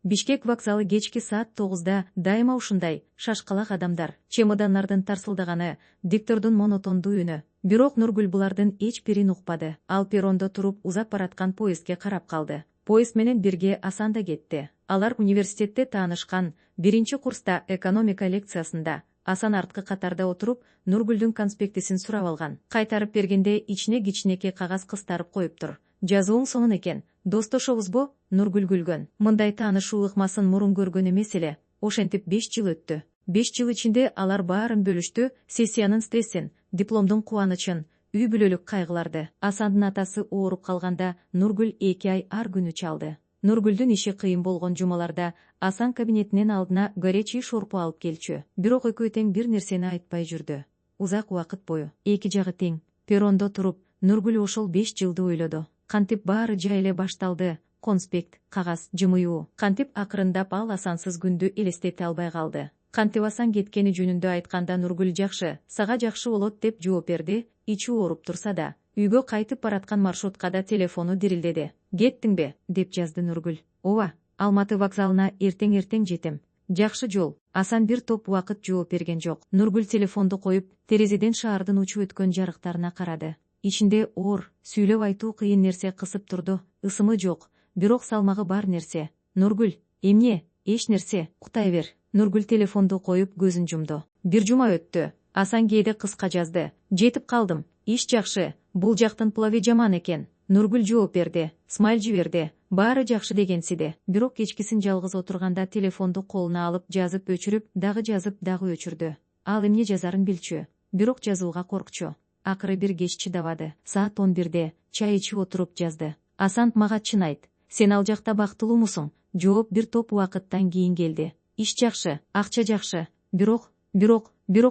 Бишкек вокзалы кечки саат 9-да дайыма ушундай шашкалак адамдар, чемодандардын тарсылдаганы, диктордун монотондуу үнү. Бирок Нургүл булардын эч бирин укпады. Ал перрондо туруп узап бараткан поездге карап калды. Поезд менен бирге Асан да кетти. Алар университетте таанышкан, биринчи курста экономика лекциясында. Асан арткы катарда отуруп, Нургүлдүн конспектисин сурап алган. Кайтарып бергенде ичине кичинекей кагаз кыстарып коюптур. Жазууң сонун экен. Достошобузбу? Нургүл күлгөн. Мындай таанышуу ыкмасын мурун көргөн эмес эле. Ошентип 5 жыл өттү. 5 жыл ичинде алар баарын бөлүштү, сессиянын стрессин, дипломдун кубанычын, үй бүлөлүк кайгыларды. Асандын атасы ооруп калганда Нургүл 2 ай ар күнү чалды. Нургүлдүн иши кыйын болгон жумаларда Асан кабинетинин алдына горячий шорпу алып келчү. Бирок экөө тең бир нерсени айтпай жүрдү. Узак убакыт бою. Эки жагы тең. Перрондо туруп, Нургүл ошол 5 жылды ойлоду. Кантип баары жай эле башталды. Конспект, кагаз, жымыюу. Кантип акырындап ал Асансыз күндү элестете албай калды. Кантип Асан кеткени жөнүндө айтканда Нургүл жакшы, сага жакшы болот деп жооп берди. Ичи ооруп турса да, үйгө кайтып бараткан маршруткада телефону дирилдеди. Кеттиңби? Деп жазды Нургүл. Ооба, Алматы вокзалына эртең жетем. Жакшы жол. Асан бир топ убакыт жооп берген жок. Нургүл телефонду коюп, терезеден шаардын учуп өткөн жарыктарына карады. Ичинде оор, сүйлөп айтуу кыйын нерсе кысып турду. Ысымы жок, бирок салмагы бар нерсе. Нургүл, эмне? Эч нерсе, кутай бер. Нургүл телефонду коюп көзүн жумду. Бир жума өттү. Асан кээде кыска жазды. Жетип калдым. Иш жакшы. Бул жактын плави жаман экен. Нургүл жооп берди. Смайл жиберди. Баары жакшы дегенсиде. Бирок кечкисин жалгыз отурганда телефонду колуна алып жазып өчүрүп, дагы жазып, дагы өчүрдү. Ал эмне жазарын билчү. Бирок жазууга коркчу. Акыры бир кеч чыдабады. Саат 11-де чай ичип отуруп жазды. Асан, мага чын айт. Сен ал жакта бактылуумусуң? Жооп бир топ убакыттан кийин келди. Иш жакшы, акча жакшы. Бирок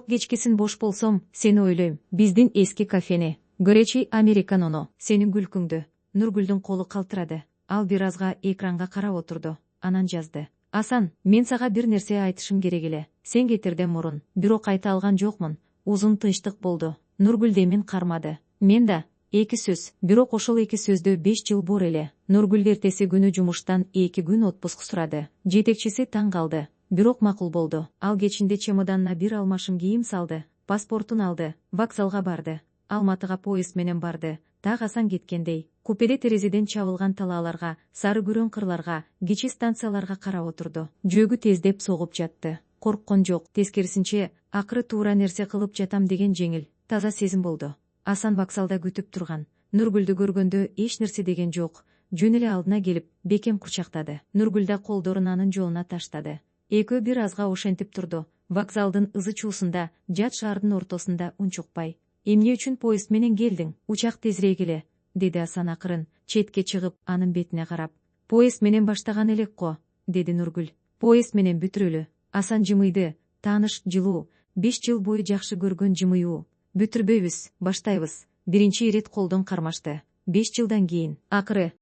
кечкисин бош болсом, сени ойлойм. Биздин эски кафени. Горячий американону. Сенин күлкүңдү. Нургүлдүн колу калтырады. Ал бир азга экранга карап отурду. Анан жазды. Асан, мен сага бир нерсе айтышым керек эле. Сен кетерден мурун. Бирок айта алган жокмун. Узун тынчтык болду. Нургүл демин кармады. Мен да. 2 сөз. Бирок ошол 2 сөздө 5 жыл бор эле. Нургүл эртеси күнү жумуштан 2 күн отпуск сурады. Жетекчиси таң калды. Бирок макул болду. Ал кечинде чемоданына бир алмашым кийим салды. Паспортун алды. Вокзалга барды. Алматыга поезд менен барды. Так Асан кеткендей. Купеде терезеден чабылган талааларга, сары күрөң кырларга, кичи станцияларга карап отурду. Жөөгү тездеп согуп жатты. Корккон жок. Тескерисинче, акыры туура нерсе кылып жатам деген жеңил, таза сезим болду. Асан вокзалда күтүп турган. Нургүлдү көргөндө эч нерсе деген жок. Жөн эле алдына келип, бекем курчактады. Нургүл да колдорун анын жолуна таштады. Экөө бир азга ошентип турду. Вокзалдын ызы-чуусунда, жат шаардын ортосунда унчукпай. Эмне үчүн поезд менен келдиң? Учак тезирээк эле, деди Асан акырын, четке чыгып, анын бетине карап. Поезд менен баштаган элек го, деди Нургүл. Поезд менен бүтүрөлү. Асан жымыйды. Тааныш, жылуу, 5 жыл бою жакшы көргөн жымыюу. Бүтүрбөйбүз, баштайбыз. Биринчи ирет колдон кармашты. 5 жылдан кийин. Акыры